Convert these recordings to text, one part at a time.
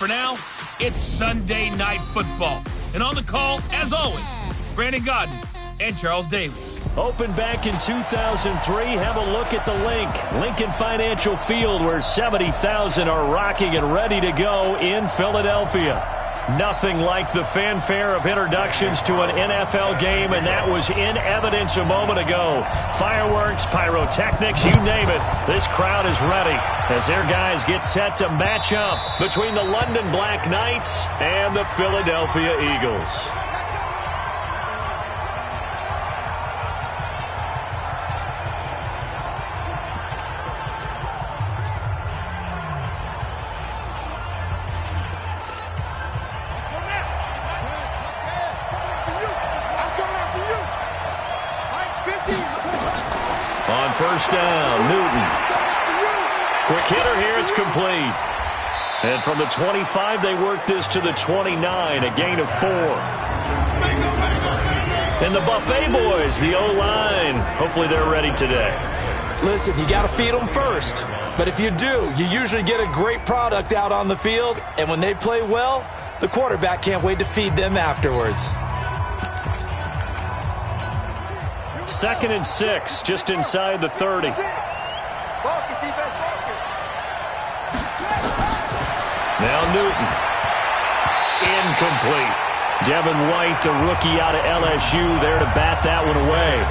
For now, it's Sunday Night Football. And on the call, as always, Brandon Godden and Charles Davis. Opened back in 2003, have a look at the Lincoln Financial Field, where 70,000 are rocking and ready to go in Philadelphia. Nothing like the fanfare of introductions to an NFL game, and that was in evidence a moment ago. Fireworks, pyrotechnics, you name it. This crowd is ready as their guys get set to match up between the London Black Knights and the Philadelphia Eagles. On first down, Newton. Quick hitter here, it's complete. And from the 25, they work this to the 29, a gain of 4. And the Buffet boys, the O-line, hopefully they're ready today. Listen, you got to feed them first. But if you do, you usually get a great product out on the field. And when they play well, the quarterback can't wait to feed them afterwards. 2nd and 6, just inside the 30. Now Newton. Incomplete. Devin White, the rookie out of LSU, there to bat that one away.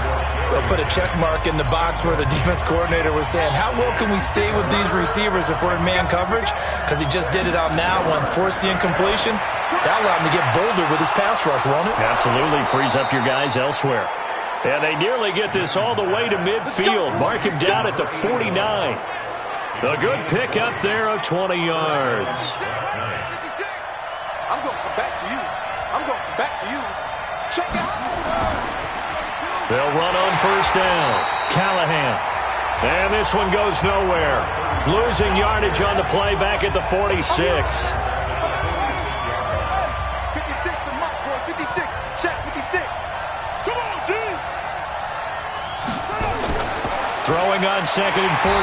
They'll put a check mark in the box where the defense coordinator was saying, how well can we stay with these receivers if we're in man coverage? Because he just did it on that one, forced the incompletion. That allowed him to get bolder with his pass rush, won't it? Absolutely, frees up your guys elsewhere. And they nearly get this all the way to midfield. Mark him down at the 49. A good pick up there of 20 yards. I'm going to come back to you. I'm going to come back to you. Check out. They'll run on first down. Callahan. And this one goes nowhere. Losing yardage on the play back at the 46. 56 to Mike, boy. 56. Check 56. Come on, D. Throwing on 2nd and 14.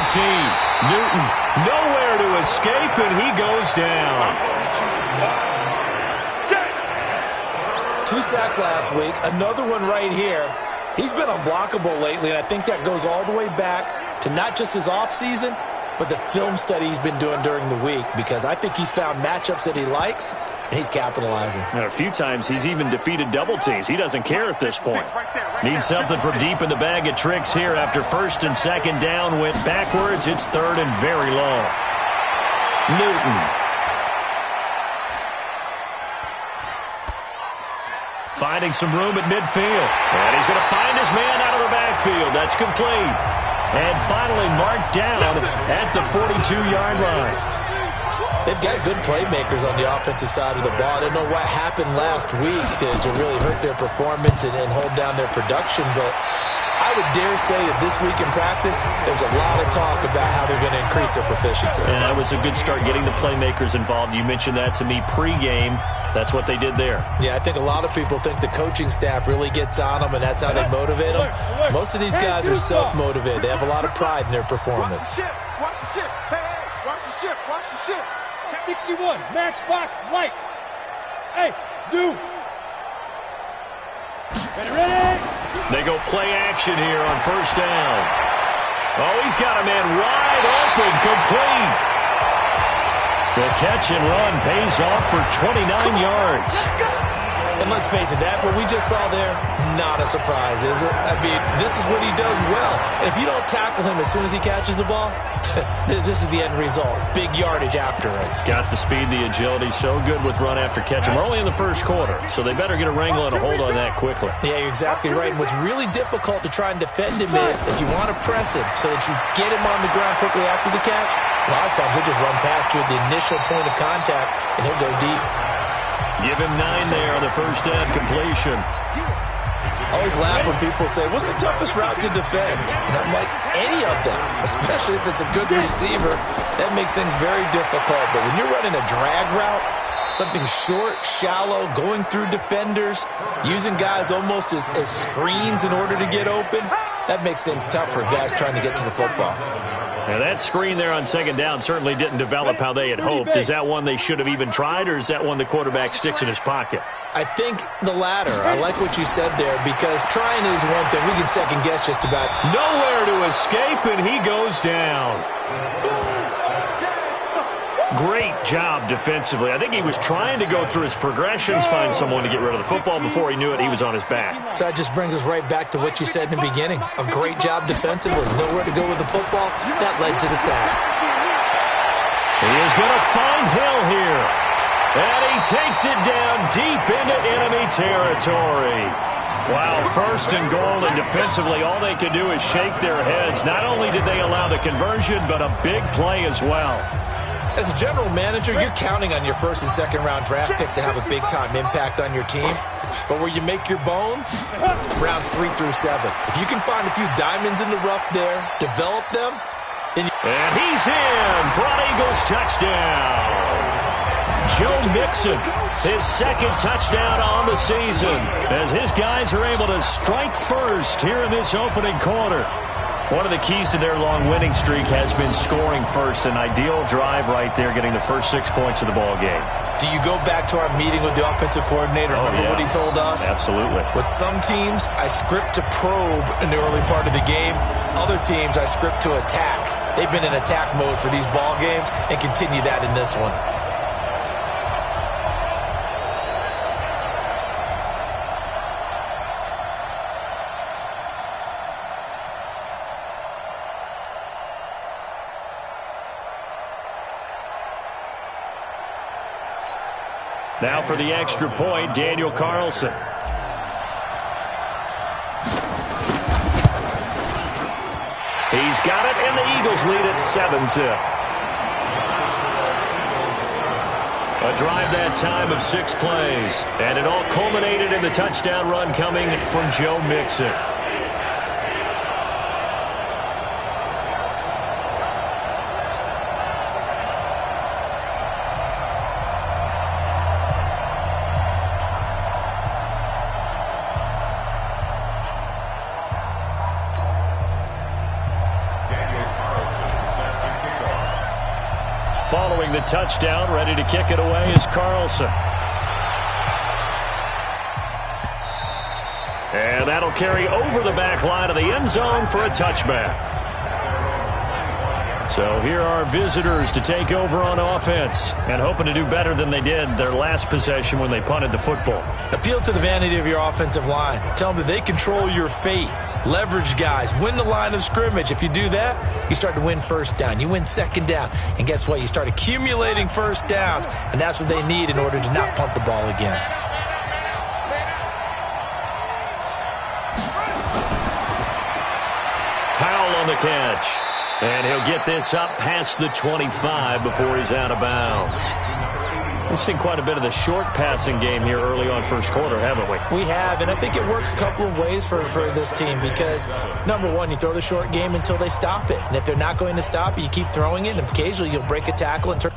Newton nowhere to escape, and he goes down. 2 sacks last week, another one right here. He's been unblockable lately, and I think that goes all the way back to not just his offseason, but the film study he's been doing during the week, because I think he's found matchups that he likes, and he's capitalizing. And a few times he's even defeated double teams. He doesn't care at this point. Needs something from deep in the bag of tricks here after 1st and 2nd down. Went backwards. It's 3rd and very long. Newton. Finding some room at midfield. And he's going to find his man out of the backfield. That's complete. And finally marked down at the 42-yard line. They've got good playmakers on the offensive side of the ball. I don't know what happened last week to really hurt their performance and hold down their production, but I would dare say that this week in practice, there's a lot of talk about how they're going to increase their proficiency. And that was a good start getting the playmakers involved. You mentioned that to me pregame. That's what they did there. Yeah, I think a lot of people think the coaching staff really gets on them, and that's how they motivate them. Most of these guys are self-motivated. They have a lot of pride in their performance. Watch the ship. Hey, watch the ship. Watch the ship. 61, matchbox, lights. Hey, zoom. Ready? They go play action here on first down. Oh, he's got a man wide open, complete. The catch and run pays off for 29 yards. And let's face it, that what we just saw there, not a surprise, is it? I mean, this is what he does well. And if you don't tackle him as soon as he catches the ball, this is the end result. Big yardage after it. Got the speed, the agility, so good with run after catch. And we're only in the first quarter, so they better get a wrangle and a hold on that quickly. Yeah, you're exactly right. And what's really difficult to try and defend him is if you want to press him so that you get him on the ground quickly after the catch, a lot of times he'll just run past you at the initial point of contact, and he'll go deep. Give him 9 there on the first down completion. I always laugh when people say, what's the toughest route to defend? And I'm like, any of them, especially if it's a good receiver. That makes things very difficult. But when you're running a drag route, something short, shallow, going through defenders, using guys almost as screens in order to get open, that makes things tough for guys trying to get to the football. Now that screen there on second down certainly didn't develop how they had hoped. Is that one they should have even tried, or is that one the quarterback sticks in his pocket? I think the latter. I like what you said there, because trying is one thing. We can second guess just about. Nowhere to escape, and he goes down. Great job defensively. I think he was trying to go through his progressions, find someone to get rid of the football. Before he knew it, he was on his back. So that just brings us right back to what you said in the beginning. A great job defensively. Nowhere to go with the football. That led to the sack. He is going to find Hill here. And he takes it down deep into enemy territory. Wow, first and goal, and defensively all they could do is shake their heads. Not only did they allow the conversion, but a big play as well. As a general manager, you're counting on your first and second round draft picks to have a big-time impact on your team. But where you make your bones, rounds 3 through 7. If you can find a few diamonds in the rough there, develop them, then and he's in for an Eagles touchdown. Joe Mixon, his second touchdown on the season, as his guys are able to strike first here in this opening quarter. One of the keys to their long winning streak has been scoring first. An ideal drive right there, getting the first 6 points of the ball game. Do you go back to our meeting with the offensive coordinator? Remember what he told us? Absolutely. With some teams, I script to probe in the early part of the game. Other teams, I script to attack. They've been in attack mode for these ball games and continue that in this one. Now for the extra point, Daniel Carlson. He's got it, and the Eagles lead at 7-zip. A drive that time of 6 plays, and it all culminated in the touchdown run coming from Joe Mixon. Following the touchdown, ready to kick it away is Carlson. And that'll carry over the back line of the end zone for a touchback. So here are visitors to take over on offense and hoping to do better than they did their last possession when they punted the football. Appeal to the vanity of your offensive line. Tell them that they control your fate. Leverage guys. Win the line of scrimmage. If you do that, you start to win first down. You win second down. And guess what? You start accumulating first downs. And that's what they need in order to not punt the ball again. Powell on the catch. And he'll get this up past the 25 before he's out of bounds. We've seen quite a bit of the short passing game here early on first quarter, haven't we? We have, and I think it works a couple of ways for this team because, number one, you throw the short game until they stop it. And if they're not going to stop it, you keep throwing it, and occasionally you'll break a tackle and turn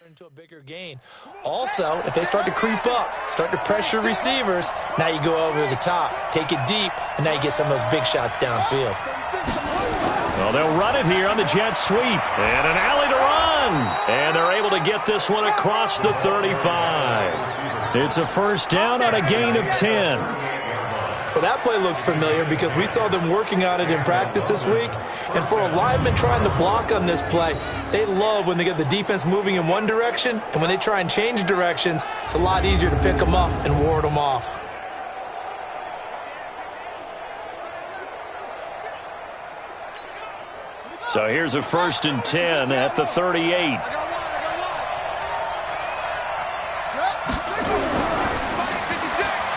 into a bigger gain. Also, if they start to creep up, start to pressure receivers, now you go over the top, take it deep, and now you get some of those big shots downfield. Well, they'll run it here on the jet sweep. And an alley to run. And they're able to get this one across the 35. It's a first down on a gain of 10. Well, that play looks familiar because we saw them working on it in practice this week. And for a lineman trying to block on this play, they love when they get the defense moving in one direction. And when they try and change directions, it's a lot easier to pick them up and ward them off. So here's a first and 10 at the 38.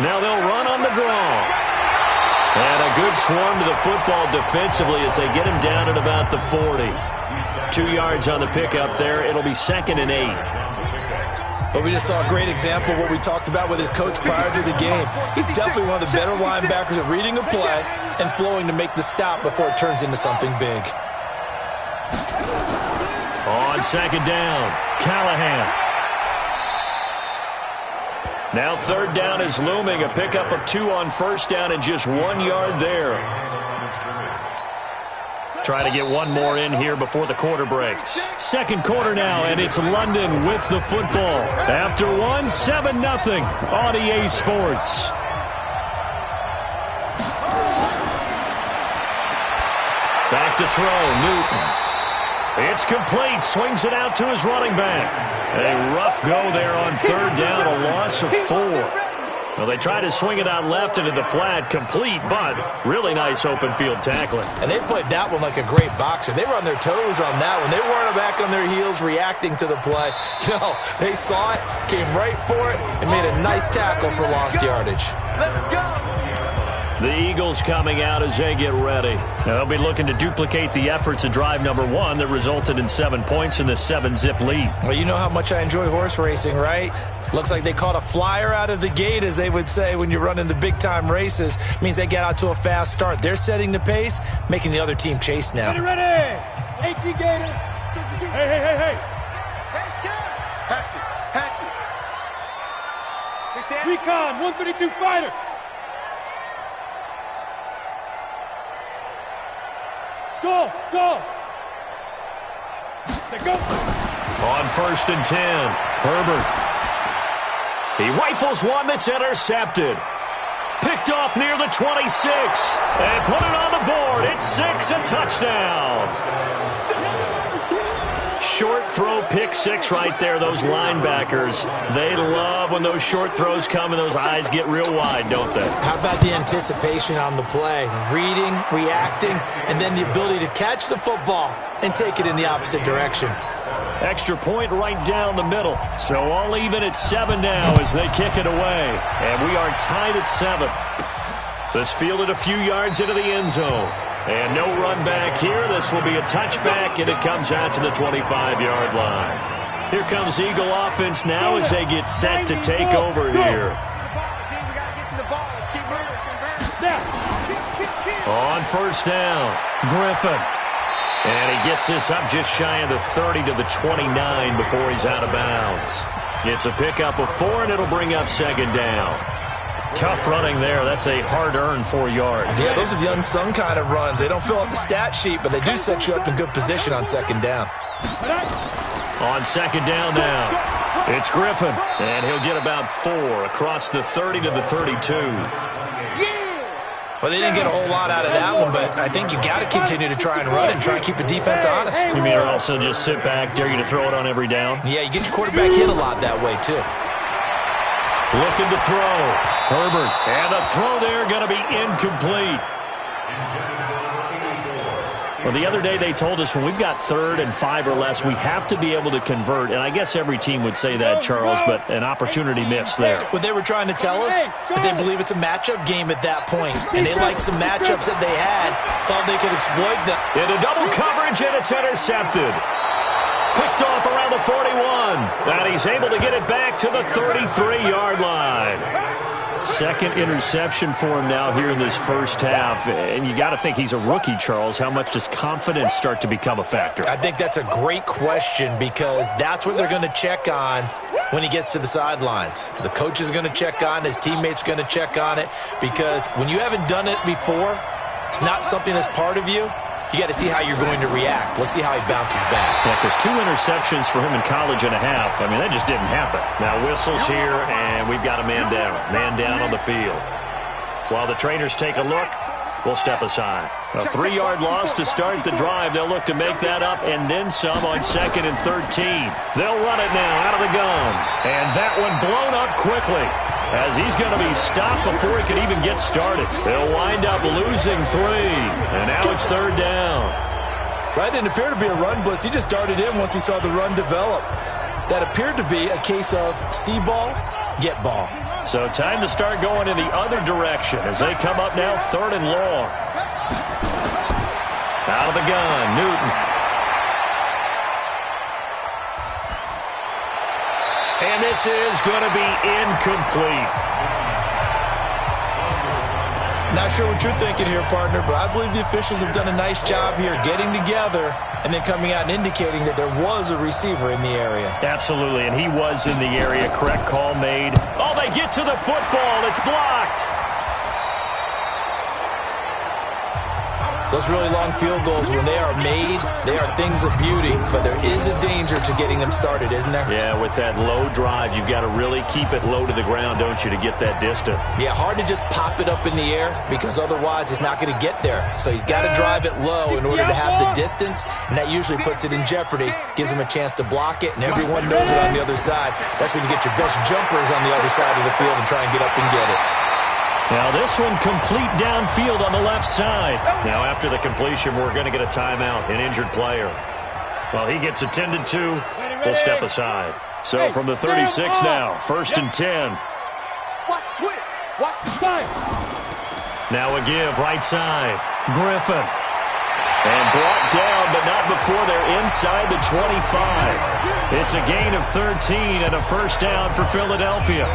Now they'll run on the draw. And a good swarm to the football defensively as they get him down at about the 40. 2 yards on the pickup there. It'll be 2nd and 8. But we just saw a great example of what we talked about with his coach prior to the game. He's definitely one of the better linebackers at reading a play and flowing to make the stop before it turns into something big. On 2nd down, Callahan. Now 3rd down is looming. A pickup of 2 on 1st down and just 1 yard there. Trying to get one more in here before the quarter breaks. 2nd quarter now, and it's London with the football. After 1, 7-0 on EA Sports. Back to throw, Newton. It's complete. Swings it out to his running back. A rough go there on 3rd down, a loss of 4. Well, they tried to swing it out left into the flat, complete, but really nice open field tackling. And they played that one like a great boxer. They were on their toes on that one. They weren't back on their heels reacting to the play. No, they saw it, came right for it, and made a nice tackle for lost yardage. Let's go. The Eagles coming out as they get ready. They'll be looking to duplicate the efforts of drive number 1 that resulted in 7 points in the 7-zip lead. Well, you know how much I enjoy horse racing, right? Looks like they caught a flyer out of the gate, as they would say when you're running the big-time races. Means they get out to a fast start. They're setting the pace, making the other team chase now. Ready, ready. 18 Gator. Hey. Hatchet. Recon, 132 fighter. Go. Say go. On 1st and 10, Herbert. He rifles one that's intercepted. Picked off near the 26. And put it on the board. It's 6, a touchdown. Short throw, pick 6 right there. Those linebackers, they love when those short throws come and those eyes get real wide, don't they? How about the anticipation on the play? Reading, reacting, and then the ability to catch the football and take it in the opposite direction. Extra point right down the middle. So all even at 7 now as they kick it away. And we are tied at 7. This fielded a few yards into the end zone. And no run back here. This will be a touchback, and it comes out to the 25-yard line. Here comes Eagle offense now as they get set to take over here. On 1st down, Griffin. And he gets this up just shy of the 30 to the 29 before he's out of bounds. It's a pickup of 4, and it'll bring up 2nd down. Tough running there. That's a hard-earned 4 yards. Yeah, those are the unsung kind of runs. They don't fill up the stat sheet, but they do set you up in good position on 2nd down. On 2nd down now, it's Griffin, and he'll get about 4 across the 30 to the 32. Well, they didn't get a whole lot out of that one, but I think you got to continue to try and run and try and keep the defense honest. You mean also just sit back, dare you to throw it on every down? Yeah, you get your quarterback hit a lot that way, too. Looking to throw. Herbert. And the throw there going to be incomplete. Well, the other day they told us when we've got 3rd and 5 or less, we have to be able to convert. And I guess every team would say that, Charles, but an opportunity missed there. What they were trying to tell us is they believe it's a matchup game at that point. And they liked some matchups that they had, thought they could exploit them. Into double coverage, and it's intercepted. Picked off around the 41. And he's able to get it back to the 33-yard line. Second interception for him now here in this first half. And you got to think he's a rookie, Charles. How much does confidence start to become a factor? I think that's a great question because that's what they're going to check on when he gets to the sidelines. The coach is going to check on, his teammates are going to check on it, because when you haven't done it before, it's not something that's part of you. You got to see how you're going to react. Let's see how he bounces back. Yeah, because 2 interceptions for him in college and a half. I mean, that just didn't happen. Now whistles here, and we've got a man down. Man down on the field. While the trainers take a look, we'll step aside. A 3-yard loss to start the drive. They'll look to make that up and then some on 2nd and 13. They'll run it now out of the gun. And that one blown up quickly, as he's going to be stopped before he can even get started. They'll wind up losing 3. And now it's 3rd down. Right, didn't appear to be a run blitz. He just darted in once he saw the run develop. That appeared to be a case of see ball, get ball. So time to start going in the other direction as they come up now 3rd and long. Out of the gun, Newton. And this is going to be incomplete. Not sure what you're thinking here, partner, but I believe the officials have done a nice job here getting together and then coming out and indicating that there was a receiver in the area. Absolutely, and he was in the area. Correct call made. Oh, they get to the football. It's blocked. Those really long field goals, when they are made, they are things of beauty, but there is a danger to getting them started, isn't there? Yeah, with that low drive, you've got to really keep it low to the ground, don't you, to get that distance. Yeah, hard to just pop it up in the air because otherwise it's not going to get there. So he's got to drive it low in order to have the distance, and that usually puts it in jeopardy, gives him a chance to block it, and everyone knows it on the other side. That's when you get your best jumpers on the other side of the field and try and get up and get it. Now this one complete downfield on the left side. Now after the completion, we're going to get a timeout, an injured player. Well, he gets attended to. We'll step aside. So from the 36 now, 1st and 10. Watch twitch. Watch the sign. Now a give, right side. Griffin. And brought down, but not before they're inside the 25. It's a gain of 13 and a first down for Philadelphia.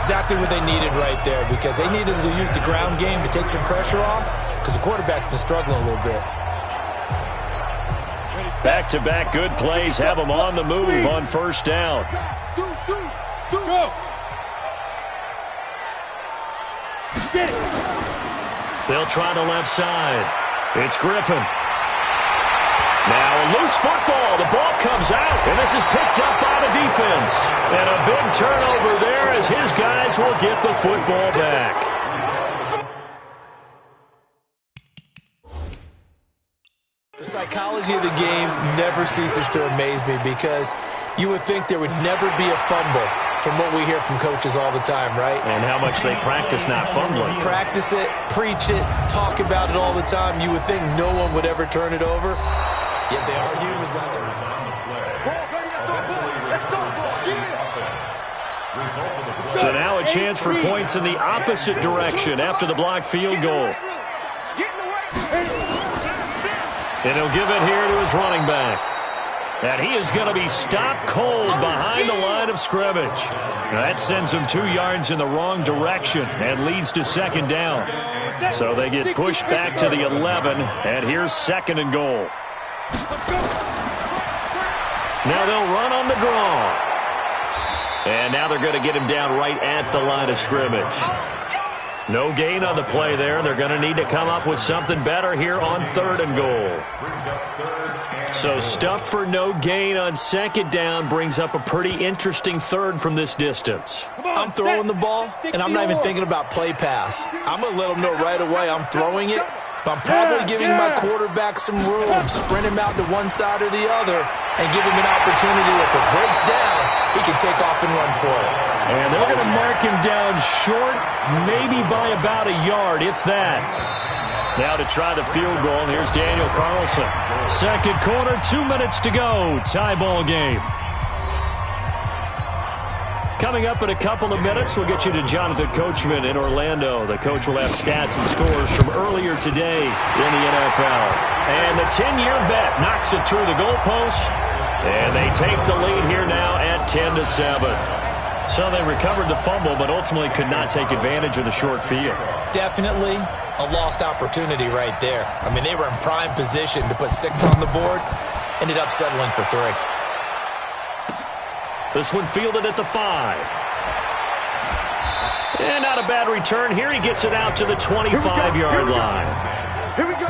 Exactly what they needed right there, because they needed to use the ground game to take some pressure off, because the quarterback's been struggling a little bit. Back-to-back good plays have them on the move on first down. Go. Get it. They'll try the left side. It's Griffin. Now a loose football. The ball comes out, and this is picked up by the defense. And a big turnover there as his guys will get the football back. The psychology of the game never ceases to amaze me, because you would think there would never be a fumble from what we hear from coaches all the time, right? And how much they practice not fumbling. Practice it, preach it, talk about it all the time. You would think no one would ever turn it over. Yet they are humans out there. So now a chance for points in the opposite direction after the blocked field goal. And he'll give it here to his running back. And he is going to be stopped cold behind the line of scrimmage. That sends him 2 yards in the wrong direction and leads to 2nd down. So they get pushed back to the 11, and here's 2nd and goal. Now they'll run on the draw. And now they're going to get him down right at the line of scrimmage. No gain on the play there. They're going to need to come up with something better here on 3rd and goal. So stuff for no gain on 2nd down brings up a pretty interesting 3rd from this distance. I'm throwing the ball, and I'm not even thinking about play pass. I'm going to let them know right away I'm throwing it. But I'm probably giving my quarterback some room, sprint him out to one side or the other, and give him an opportunity. If it breaks down, he can take off and run for it. And they're going to mark him down short, maybe by about a yard, if that. Now to try the field goal, and here's Daniel Carlson. 2nd quarter, 2 minutes to go. Tie ball game. Coming up in a couple of minutes, we'll get you to Jonathan Coachman in Orlando. The coach will have stats and scores from earlier today in the NFL. And the 10-year vet knocks it through the goalpost, and they take the lead here now at 10-7. So they recovered the fumble, but ultimately could not take advantage of the short field. Definitely a lost opportunity right there. I mean, they were in prime position to put 6 on the board. Ended up settling for 3. This one fielded at the 5. And not a bad return here. He gets it out to the 25-yard line. Here we go.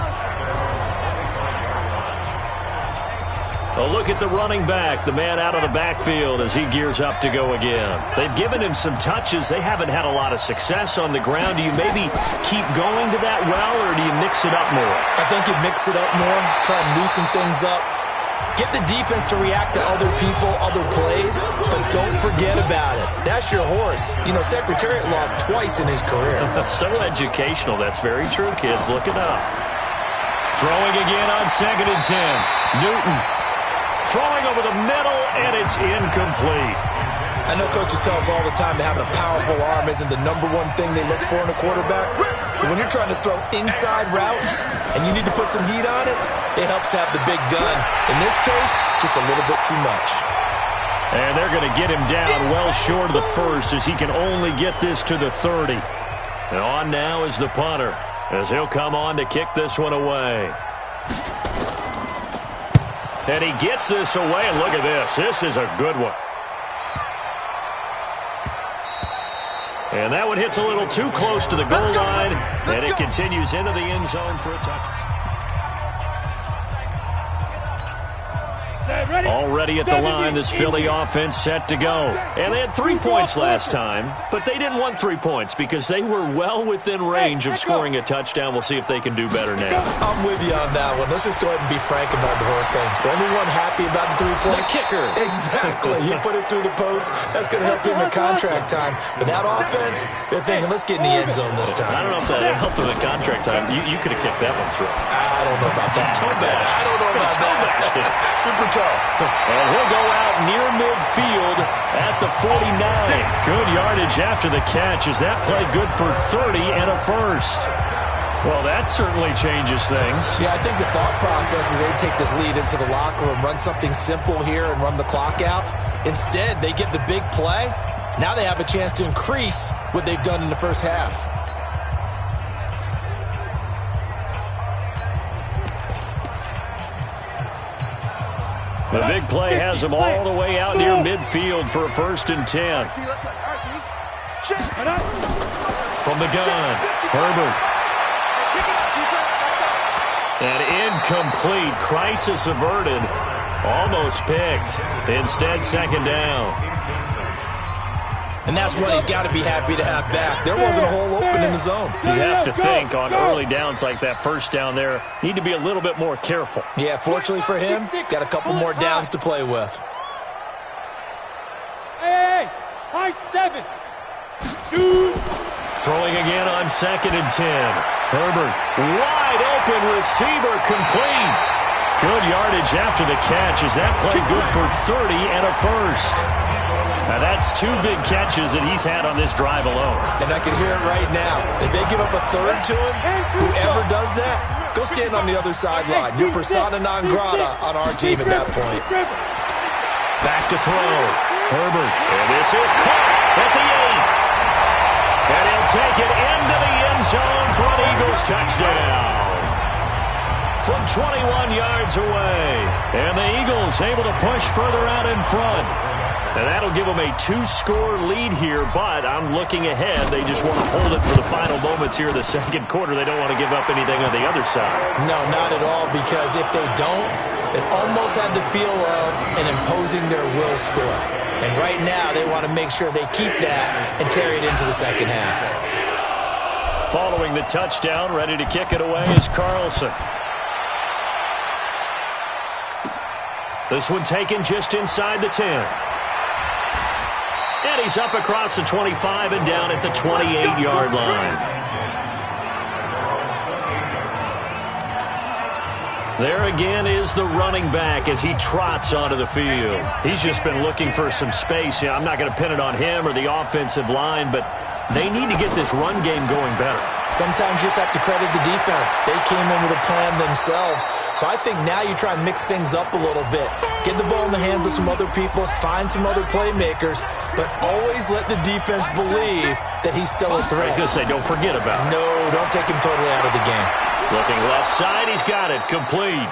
A look at the running back, the man out of the backfield as he gears up to go again. They've given him some touches. They haven't had a lot of success on the ground. Do you maybe keep going to that well, or do you mix it up more? I think you mix it up more, try and loosen things up. Get the defense to react to other people, other plays, but don't forget about it. That's your horse. You know, Secretariat lost twice in his career. So educational. That's very true, kids. Look it up. Throwing again on 2nd and 10. Newton throwing over the middle, and it's incomplete. I know coaches tell us all the time that having a powerful arm isn't the #1 thing they look for in a quarterback. But when you're trying to throw inside routes and you need to put some heat on it, it helps have the big gun. In this case, just a little bit too much. And they're going to get him down well short of the first as he can only get this to the 30. And on now is the punter as he'll come on to kick this one away. And he gets this away, and look at this. This is a good one. And that one hits a little too close to the goal line, and it continues into the end zone for a touchdown. Already at the line, this Philly offense set to go. And they had 3 points last time, but they didn't want 3 points because they were well within range of scoring a touchdown. We'll see if they can do better now. I'm with you on that one. Let's just go ahead and be frank about the whole thing. The only one happy about the 3-point? The kicker. Exactly. He put it through the post. That's going to help him in contract time. But that offense, they're thinking, let's get in the end zone this time. I don't know if that helped him in contract time. You could have kicked that one through. I don't know about that. Toe bash. I don't know about that. Super toe. And he'll go out near midfield at the 49. Good yardage after the catch. Is that play good for 30 and a first? Well, that certainly changes things. Yeah, I think the thought process is they take this lead into the locker room, run something simple here and run the clock out. Instead, they get the big play. Now they have a chance to increase what they've done in the first half. The big play has them all the way out near midfield for a 1st and 10. From the gun, Herbert. And incomplete. Crisis averted. Almost picked. Instead, 2nd down. And that's what he's got to be happy to have back. There wasn't a hole open in the zone. You have to think on early downs like that, first down there, need to be a little bit more careful. Yeah, fortunately for him, got a couple more downs to play with. Hey, high 7. Shoot. Throwing again on 2nd and 10. Herbert, wide open receiver, complete. Good yardage after the catch. Is that play good for 30 and a first? Now that's 2 big catches that he's had on this drive alone. And I can hear it right now. If they give up a 3rd to him, whoever does that, go stand on the other sideline. You're persona non grata on our team at that point. Back to throw. Herbert. And this is caught at the 8. And he'll take it into the end zone for an Eagles touchdown. From 21 yards away. And the Eagles able to push further out in front. And that'll give them a 2-score lead here, but I'm looking ahead. They just want to hold it for the final moments here in the 2nd quarter. They don't want to give up anything on the other side. No, not at all, because if they don't, it almost had the feel of an imposing their will score. And right now, they want to make sure they keep that and carry it into the 2nd half. Following the touchdown, ready to kick it away is Carlson. This one taken just inside the 10. And he's up across the 25 and down at the 28-yard line. There again is the running back as he trots onto the field. He's just been looking for some space. I'm not going to pin it on him or the offensive line, but they need to get this run game going better. Sometimes you just have to credit the defense. They came in with a plan themselves. So I think now you try and mix things up a little bit. Get the ball in the hands of some other people, find some other playmakers, but always let the defense believe that he's still a threat. I was going to say, don't forget about it. No, don't take him totally out of the game. Looking left side, he's got it. Complete.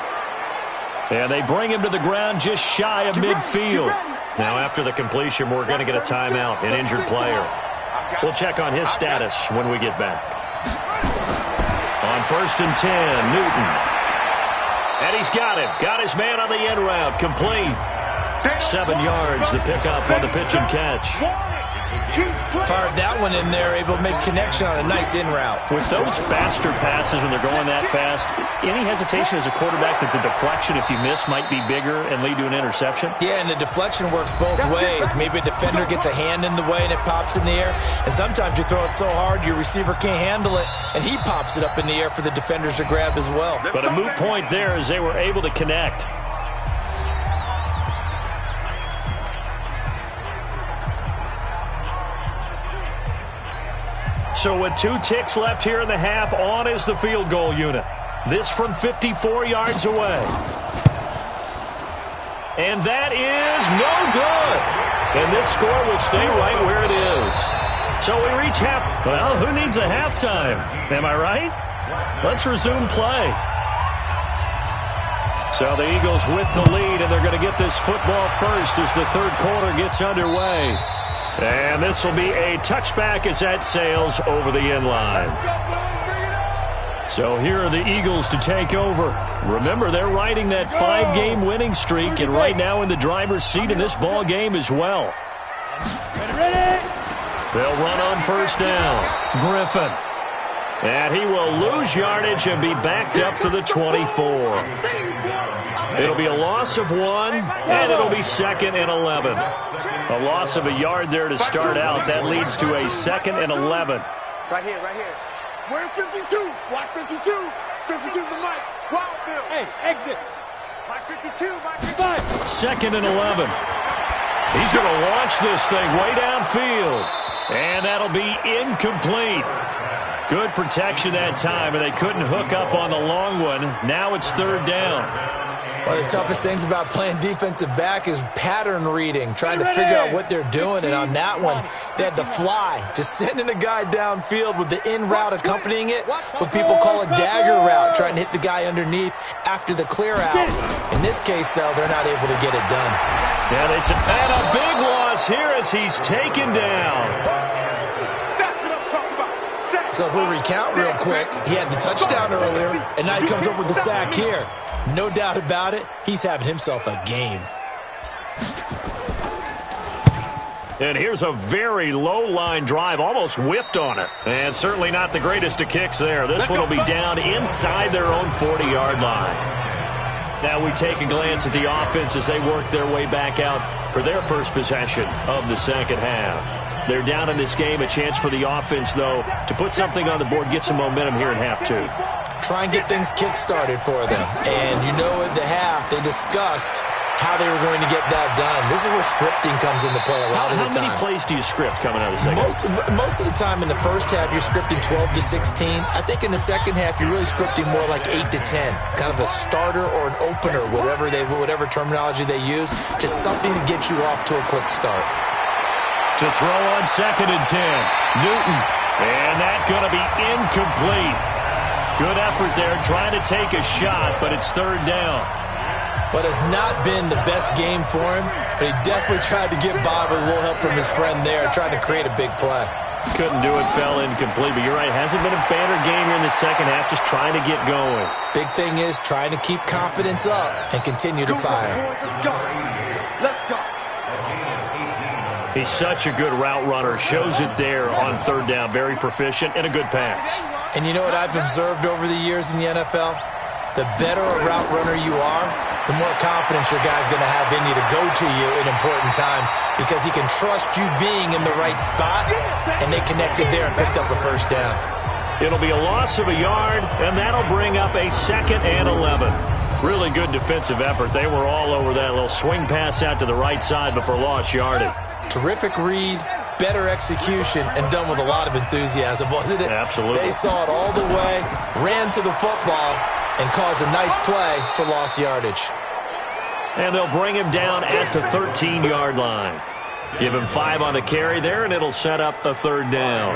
And they bring him to the ground just shy of midfield. Now after the completion, we're going to get a timeout, an injured player. We'll check on his status when we get back. On 1st and 10, Newton. And he's got it. Got his man on the end route. Complete. 7 yards, the pickup on the pitch and catch. Fired that one in there, able to make connection on a nice in route. With those faster passes when they're going that fast, any hesitation as a quarterback that the deflection, if you miss, might be bigger and lead to an interception? Yeah, and the deflection works both ways. Maybe a defender gets a hand in the way and it pops in the air. And sometimes you throw it so hard your receiver can't handle it, and he pops it up in the air for the defenders to grab as well. But a moot point there as they were able to connect. So with 2 ticks left here in the half, on is the field goal unit. This from 54 yards away. And that is no good. And this score will stay right where it is. So we reach half. Well, who needs a halftime? Am I right? Let's resume play. So the Eagles with the lead, and they're going to get this football first as the third quarter gets underway. And this will be a touchback as that sails over the end line. So here are the Eagles to take over. Remember, they're riding that 5-game winning streak, and right now in the driver's seat in this ball game as well. They'll run on 1st down. Griffin. And he will lose yardage and be backed up to the 24. It'll be a loss of 1, and it'll be 2nd and 11. A loss of a yard there to start out. That leads to a 2nd and 11. Right here, right here. Where's 52? Watch 52. 52's the mic. Wild Bill. Hey, exit. Mike 52, Mike 55. 2nd and 11. He's going to launch this thing way downfield. And that'll be incomplete. Good protection that time, and they couldn't hook up on the long one. Now it's 3rd down. One of the toughest things about playing defensive back is pattern reading, trying to figure out what they're doing. And on that one, they had the fly, just sending a guy downfield with the in route accompanying it, what people call a dagger route, trying to hit the guy underneath after the clear out. In this case, though, they're not able to get it done. Yeah, they said, and a big loss here as he's taken down. That's what I'm talking about. So if we recount real quick, he had the touchdown earlier, and now he comes up with the sack here. No doubt about it, he's having himself a game. And here's a very low-line drive, almost whiffed on it. And certainly not the greatest of kicks there. This one will be down inside their own 40-yard line. Now we take a glance at the offense as they work their way back out for their first possession of the second half. They're down in this game. A chance for the offense, though, to put something on the board, get some momentum here in half 2. Try and get things kick-started for them. And you know at the half, they discussed how they were going to get that done. This is where scripting comes into play a lot of the time. How many plays do you script coming out of the second half? Most of the time in the first half, you're scripting 12 to 16. I think in the second half, you're really scripting more like 8 to 10. Kind of a starter or an opener, whatever terminology they use. Just something to get you off to a quick start. To throw on 2nd and 10. Newton. And that's going to be incomplete. Good effort there, trying to take a shot, but it's 3rd down. But it's not been the best game for him, but he definitely tried to get by with a little help from his friend there, trying to create a big play. Couldn't do it, fell incomplete, but you're right, hasn't been a banner game here in the second half, just trying to get going. Big thing is trying to keep confidence up and continue to fire. Let's go. Let's go. He's such a good route runner, shows it there on 3rd down, very proficient and a good pass. And you know what I've observed over the years in the NFL? The better a route runner you are, the more confidence your guy's going to have in you to go to you in important times because he can trust you being in the right spot, and they connected there and picked up a 1st down. It'll be a loss of a yard, and that'll bring up a 2nd and 11. Really good defensive effort. They were all over that little swing pass out to the right side before lost yardage. Terrific read, better execution and done with a lot of enthusiasm, wasn't it? Absolutely. They saw it all the way, ran to the football, and caused a nice play for lost yardage. And they'll bring him down at the 13-yard line. Give him 5 on the carry there, and it'll set up a 3rd down.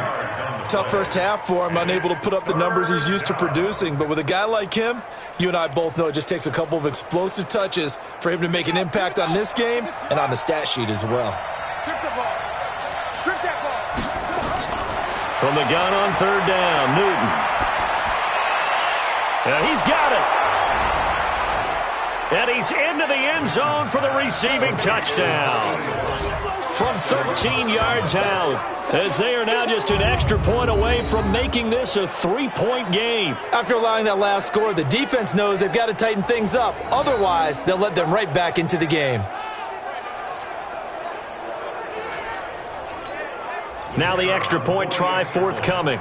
Tough first half for him, unable to put up the numbers he's used to producing. But with a guy like him, you and I both know it just takes a couple of explosive touches for him to make an impact on this game and on the stat sheet as well. Strip the ball. Strip that ball. From the gun on 3rd down, Newton. And he's got it. And he's into the end zone for the receiving touchdown. From 13 yards out, as they are now just an extra point away from making this a 3-point game. After allowing that last score, the defense knows they've got to tighten things up. Otherwise, they'll let them right back into the game. Now the extra point try forthcoming.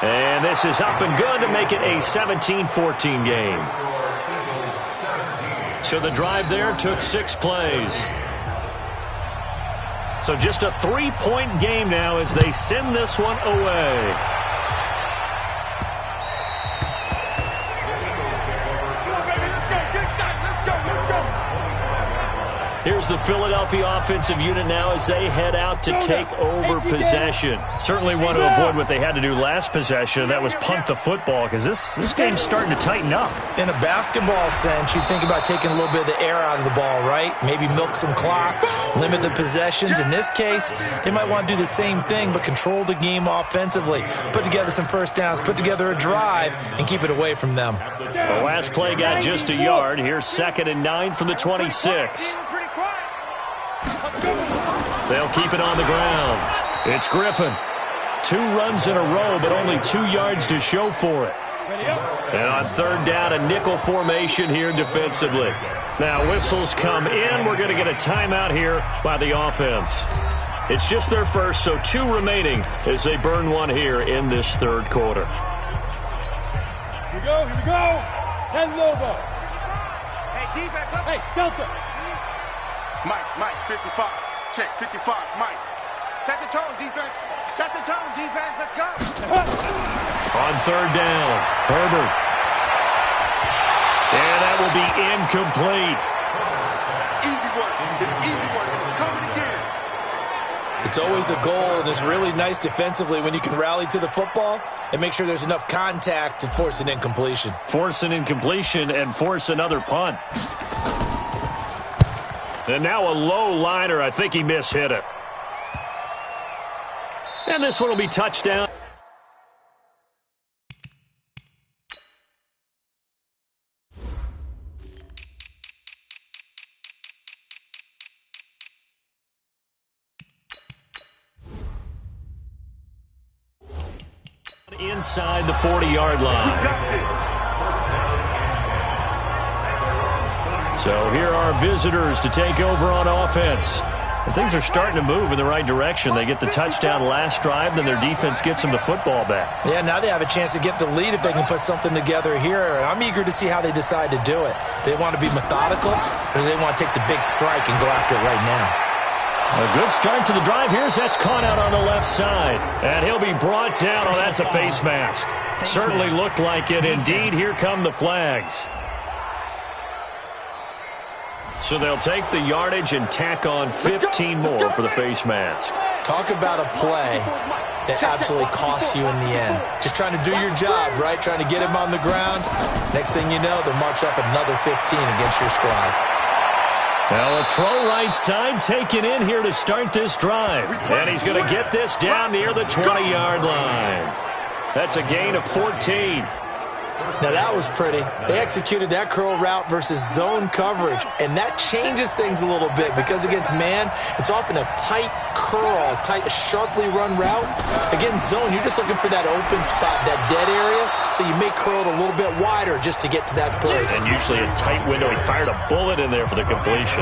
And this is up and good to make it a 17-14 game. So the drive there took 6 plays. So just a 3-point game now as they send this one away. Here's the Philadelphia offensive unit now as they head out to take over possession. Certainly want to avoid what they had to do last possession. That was punt the football, because this game's starting to tighten up. In a basketball sense, you think about taking a little bit of the air out of the ball, right? Maybe milk some clock, limit the possessions. In this case, they might want to do the same thing, but control the game offensively. Put together some first downs, put together a drive, and keep it away from them. The last play got just a yard. Here's 2nd and 9 from the 26. They'll keep it on the ground. It's Griffin. 2 runs in a row, but only 2 yards to show for it. And on 3rd down, a nickel formation here defensively. Now whistles come in. We're going to get a timeout here by the offense. It's just their first, so 2 remaining as they burn one here in this 3rd quarter. Here we go, here we go. Hands over. Hey, defense up. Hey, Delta. Mike, 55. Check, 55, Mike. Set the tone, defense. Set the tone, defense. Let's go. On 3rd down, Herbert. And that will be incomplete. Easy work. It's easy work. It's coming again. It's always a goal, and it's really nice defensively when you can rally to the football and make sure there's enough contact to force an incompletion. Force an incompletion and force another punt. And now a low liner. I think he mishit it. And this one will be touchdown. Inside the 40-yard line. We got this. So here are visitors to take over on offense. And things are starting to move in the right direction. They get the touchdown last drive, then their defense gets them the football back. Yeah, now they have a chance to get the lead if they can put something together here. And I'm eager to see how they decide to do it. Do they want to be methodical, or do they want to take the big strike and go after it right now? A good start to the drive. Here's that's caught out on the left side. And he'll be brought down. Oh, that's a face mask. Certainly looked like it. Indeed, here come the flags. So they'll take the yardage and tack on 15 more for the face mask. Talk about a play that absolutely costs you in the end. Just trying to do your job, right? Trying to get him on the ground. Next thing you know, they'll march off another 15 against your squad. Well, a throw right side taken in here to start this drive. And he's going to get this down near the 20-yard line. That's a gain of 14. Now, that was pretty. They executed that curl route versus zone coverage, and that changes things a little bit because against man, it's often a tight curl, tight, sharply run route. Against zone, you're just looking for that open spot, that dead area, so you may curl it a little bit wider just to get to that place. And usually a tight window. He fired a bullet in there for the completion.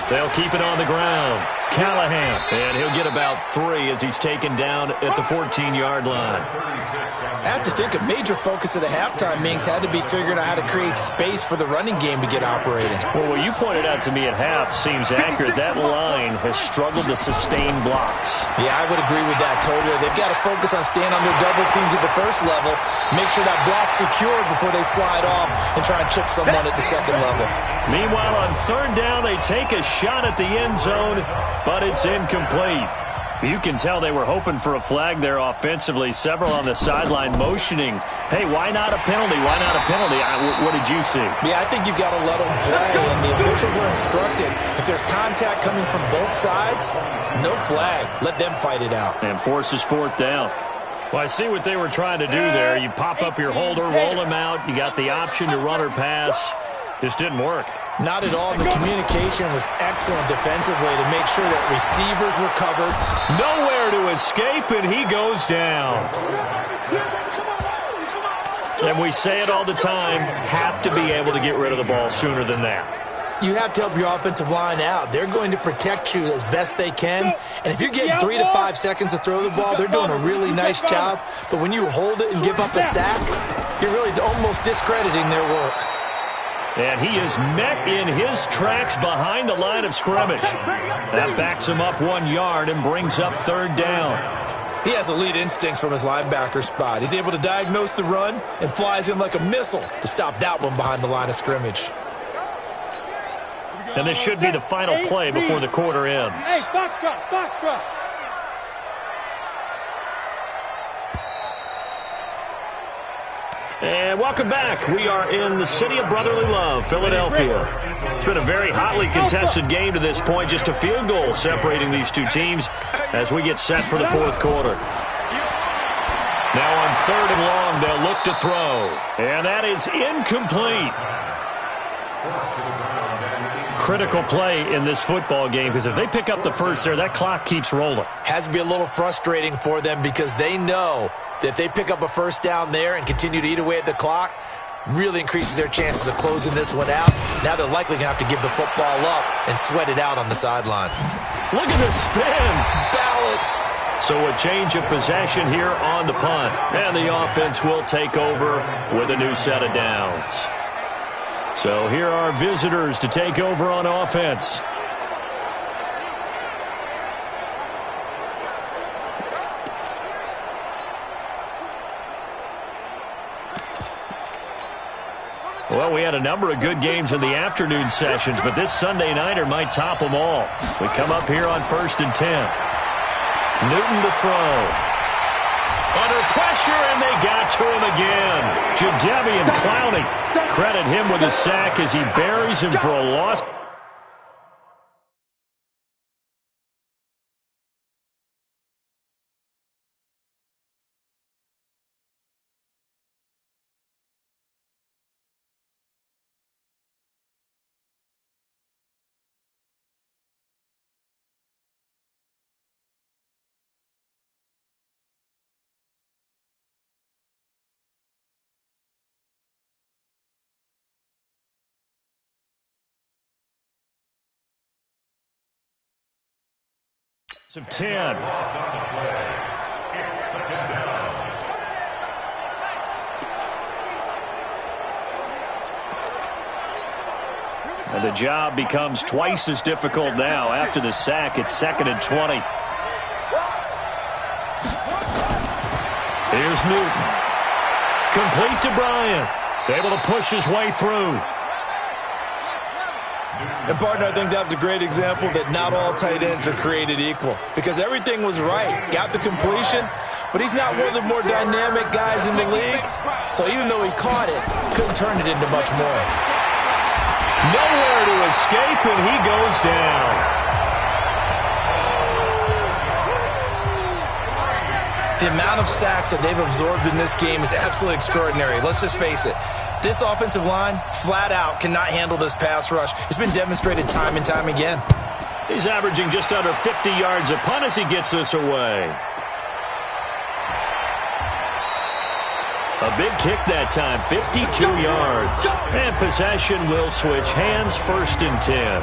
They'll keep it on the ground. Callahan. And he'll get about 3 as he's taken down at the 14-yard line. I have to think a major focus of the halftime meetings had to be figuring out how to create space for the running game to get operating. Well, what you pointed out to me at half seems accurate. That line has struggled to sustain blocks. Yeah, I would agree with that totally. They've got to focus on staying on their double teams at the first level, make sure that block's secured before they slide off and try and chip someone at the second level. Meanwhile, on 3rd down, they take a shot at the end zone, but it's incomplete. You can tell they were hoping for a flag there offensively. Several on the sideline motioning, hey, why not a penalty? Why not a penalty? What did you see? Yeah, I think you've got to let them play, and the officials are instructed. If there's contact coming from both sides, no flag. Let them fight it out. And forces 4th down. Well, I see what they were trying to do there. You pop up your holder, roll him out. You got the option to run or pass. Just didn't work. Not at all. The communication was excellent defensively to make sure that receivers were covered. Nowhere to escape, and he goes down. And we say it all the time, have to be able to get rid of the ball sooner than that. You have to help your offensive line out. They're going to protect you as best they can. And if you're getting 3 to 5 seconds to throw the ball, they're doing a really nice job. But when you hold it and give up a sack, you're really almost discrediting their work. And he is met in his tracks behind the line of scrimmage. That backs him up 1 yard and brings up 3rd down. He has elite instincts from his linebacker spot. He's able to diagnose the run and flies in like a missile to stop that one behind the line of scrimmage. And this should be the final play before the quarter ends. Hey, foxtrot, foxtrot. And welcome back. We are in the city of brotherly love, Philadelphia. It's been a very hotly contested game to this point. Just a field goal separating these two teams as we get set for the 4th quarter. Now on 3rd and long, they'll look to throw. And that is incomplete. Critical play in this football game because if they pick up the first there, that clock keeps rolling. Has to be a little frustrating for them because they know that if they pick up a first down there and continue to eat away at the clock, really increases their chances of closing this one out. Now they're likely going to have to give the football up and sweat it out on the sideline. Look at the spin. Balance. So a change of possession here on the punt. And the offense will take over with a new set of downs. So here are visitors to take over on offense. Well, we had a number of good games in the afternoon sessions, but this Sunday nighter might top them all. We come up here on 1st and 10. Newton to throw. Under pressure, and they got to him again. Jadeveon Clowney. Credit him with a sack as he buries him for a loss. Of 10. And the job becomes twice as difficult now. After the sack, it's 2nd and 20. Here's Newton. Complete to Bryant. Able to push his way through. And, partner, I think that was a great example that not all tight ends are created equal because everything was right. Got the completion, but he's not one of the more dynamic guys in the league. So even though he caught it, couldn't turn it into much more. Nowhere to escape, and he goes down. The amount of sacks that they've absorbed in this game is absolutely extraordinary. Let's just face it. This offensive line, flat out, cannot handle this pass rush. It's been demonstrated time and time again. He's averaging just under 50 yards a punt as he gets this away. A big kick that time, 52 yards. And possession will switch hands, 1st and 10.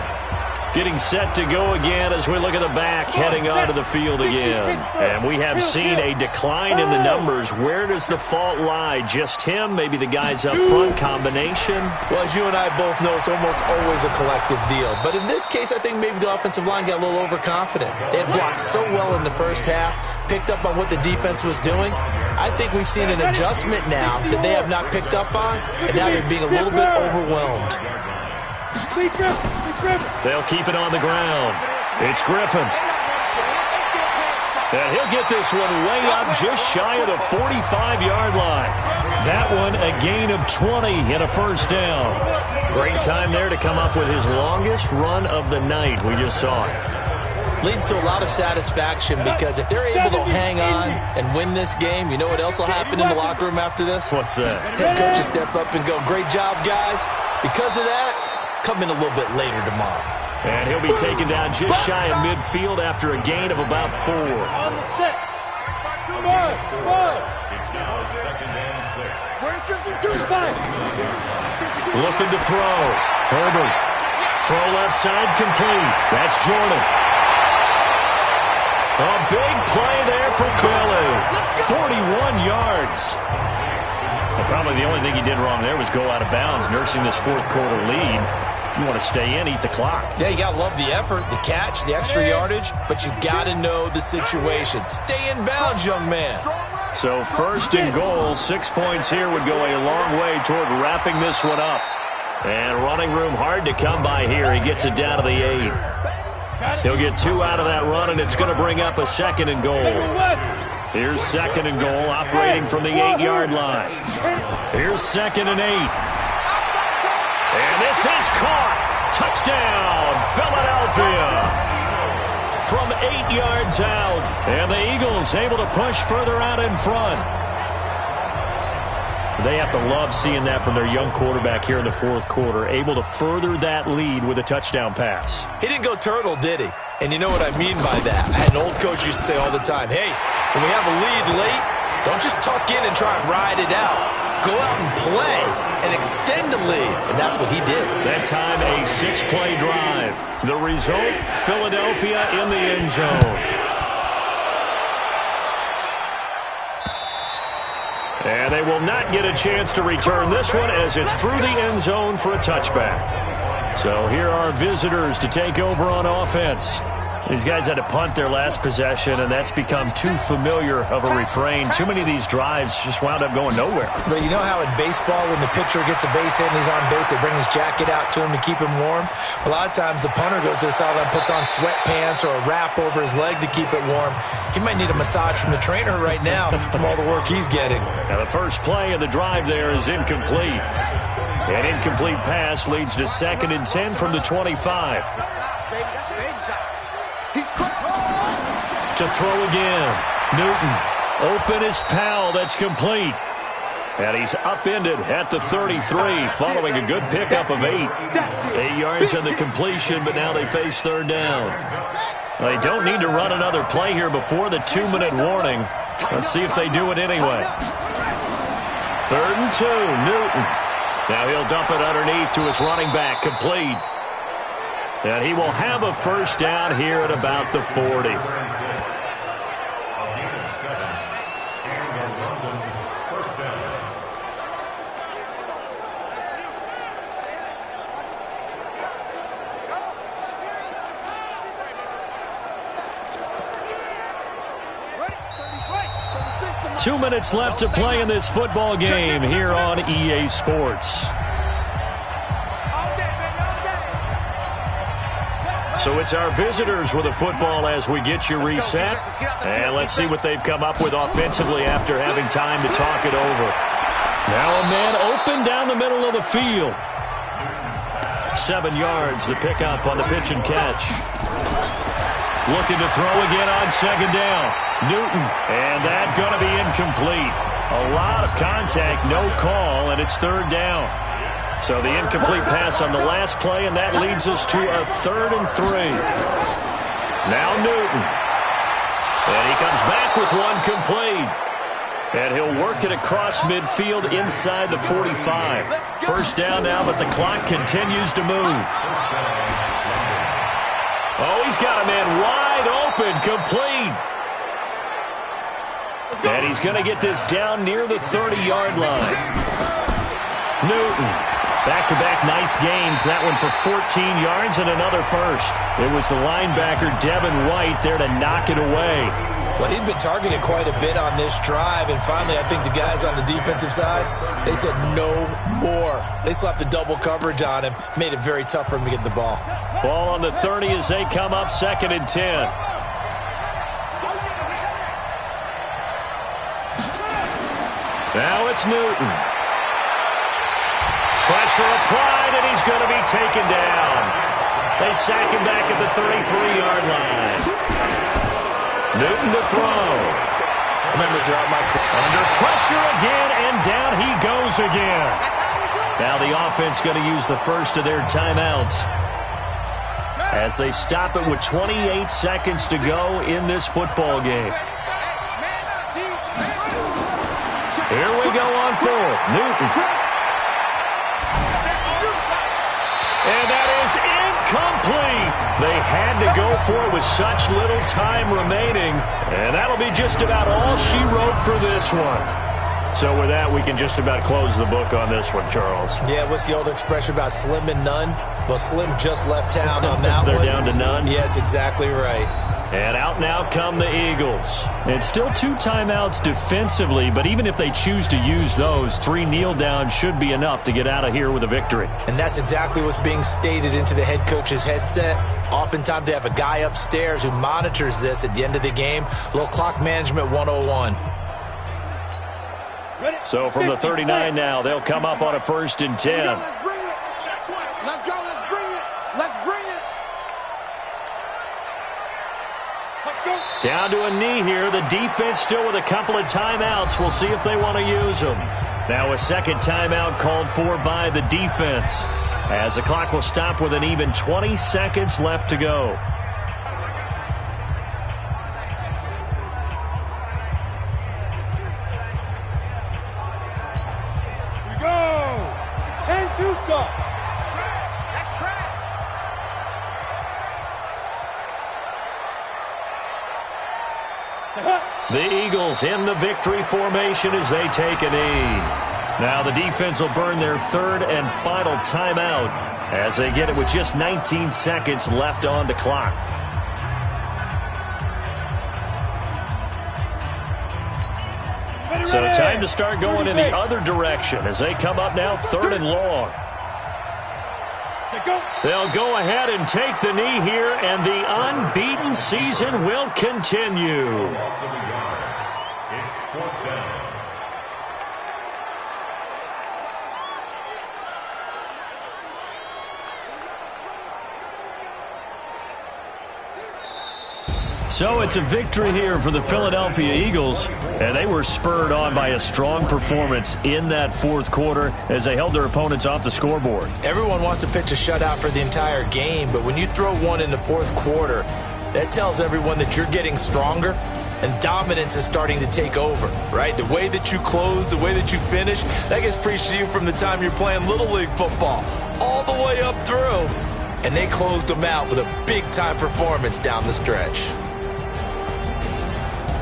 Getting set to go again as we look at the back, heading onto the field again. And we have seen a decline in the numbers. Where does the fault lie? Just him? Maybe the guys up front? Combination? Well, as you and I both know, it's almost always a collective deal. But in this case, I think maybe the offensive line got a little overconfident. They had blocked so well in the first half, picked up on what the defense was doing. I think we've seen an adjustment now that they have not picked up on, and now they're being a little bit overwhelmed. They'll keep it on the ground. It's Griffin. And he'll get this one way up just shy of the 45-yard line. That one a gain of 20 and a first down. Great time there to come up with his longest run of the night. We just saw it. Leads to a lot of satisfaction because if they're able to hang on and win this game, you know what else will happen in the locker room after this? What's that? Head coaches step up and go, great job, guys. Because of that, come in a little bit later tomorrow. And he'll be taken down just shy of midfield after a gain of about 4. On the set. Come on. It's now 2nd and 6. Where's 52? 5. Looking to throw. Herbert. Throw left side complete. That's Jordan. A big play there for Philly. 41 yards. Well, probably the only thing he did wrong there was go out of bounds, nursing this fourth quarter lead. You want to stay in, eat the clock. Yeah, you got to love the effort, the catch, the extra yardage, but you got to know the situation. Stay in bounds, young man. So 1st and goal, 6 points here would go a long way toward wrapping this one up. And running room hard to come by here. He gets it down to the 8. He'll get 2 out of that run, and it's going to bring up a 2nd and goal. Here's 2nd and goal, operating from the 8-yard line. Here's 2nd and 8. And this is caught. Touchdown, Philadelphia. From 8 yards out. And the Eagles able to push further out in front. They have to love seeing that from their young quarterback here in the fourth quarter, able to further that lead with a touchdown pass. He didn't go turtle, did he? And you know what I mean by that. I had an old coach used to say all the time, hey, when we have a lead late, don't just tuck in and try and ride it out. Go out and play and extend the lead. And that's what he did. That time, a 6-play drive. The result, Philadelphia in the end zone. And they will not get a chance to return this one as it's through the end zone for a touchback. So here are visitors to take over on offense. These guys had to punt their last possession, and that's become too familiar of a refrain. Too many of these drives just wound up going nowhere. But you know how in baseball, when the pitcher gets a base hit and he's on base, they bring his jacket out to him to keep him warm? A lot of times the punter goes to the sideline, puts on sweatpants or a wrap over his leg to keep it warm. He might need a massage from the trainer right now from all the work he's getting. Now the first play of the drive there is incomplete. An incomplete pass leads to 2nd and 10 from the 25. To throw again. Newton. Open is Powell. That's complete. And he's upended at the 33 following a good pickup of 8. 8 yards on the completion, but now they face 3rd down. They don't need to run another play here before the 2-minute warning. Let's see if they do it anyway. 3rd and 2. Newton. Now he'll dump it underneath to his running back. Complete. And he will have a first down here at about the 40. First down. 2 minutes left to play in this football game here on EA Sports. So it's our visitors with a football as we get you reset. And let's see what they've come up with offensively after having time to talk it over. Now a man open down the middle of the field. 7 yards, the pickup on the pitch and catch. Looking to throw again on 2nd down. Newton, and that going to be incomplete. A lot of contact, no call, and it's 3rd down. So the incomplete pass on the last play, and that leads us to a 3rd and 3. Now Newton. And he comes back with one complete. And he'll work it across midfield inside the 45. First down now, but the clock continues to move. Oh, he's got a man wide open, complete. And he's going to get this down near the 30-yard line. Newton, back-to-back nice gains. That one for 14 yards and another first. It was the linebacker, Devin White, there to knock it away. Well, he'd been targeted quite a bit on this drive, and finally I think the guys on the defensive side, they said no more. They slapped the double coverage on him, made it very tough for him to get the ball. Ball on the 30 as they come up 2nd and 10. Now it's Newton. Pressure applied, and he's going to be taken down. They sack him back at the 33-yard line. Newton to throw. Remember, throughout my under pressure again, and down he goes again. Now the offense going to use the first of their timeouts as they stop it with 28 seconds to go in this football game. Here we go on 4th. Newton. And that is incomplete. They had to go for it with such little time remaining. And that'll be just about all she wrote for this one. So with that, we can just about close the book on this one, Charles. Yeah, what's the old expression about slim and none? Well, Slim just left town on that They're one. down to none? Yes, exactly right. And out now come the Eagles. It's still 2 timeouts defensively, but even if they choose to use those, 3 kneel downs should be enough to get out of here with a victory. And that's exactly what's being stated into the head coach's headset. Oftentimes they have a guy upstairs who monitors this at the end of the game. Little clock management 101. So from the 39 now, they'll come up on a 1st and 10. Let's bring it. Let's go. Let's bring it. Let's bring it. Down to a knee here. The defense still with a couple of timeouts. We'll see if they want to use them. Now a second timeout called for by the defense, as the clock will stop with an even 20 seconds left to go. Here we go. 10-2 stop. That's trash. The Eagles in the victory formation as they take a knee. Now the defense will burn their 3rd and final timeout as they get it with just 19 seconds left on the clock. So time to start going in the other direction as they come up now 3rd and long. They'll go ahead and take the knee here, and the unbeaten season will continue. It's 4th down. So it's a victory here for the Philadelphia Eagles, and they were spurred on by a strong performance in that 4th quarter as they held their opponents off the scoreboard. Everyone wants to pitch a shutout for the entire game, but when you throw one in the 4th quarter, that tells everyone that you're getting stronger and dominance is starting to take over, right? The way that you close, the way that you finish, that gets preached to you from the time you're playing Little League football all the way up through. And they closed them out with a big-time performance down the stretch.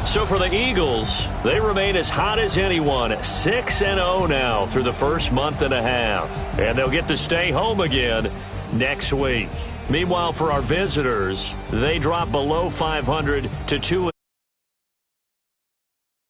So for the Eagles, they remain as hot as anyone, 6-0 now through the first month and a half. And they'll get to stay home again next week. Meanwhile, for our visitors, they drop below 500 to 2.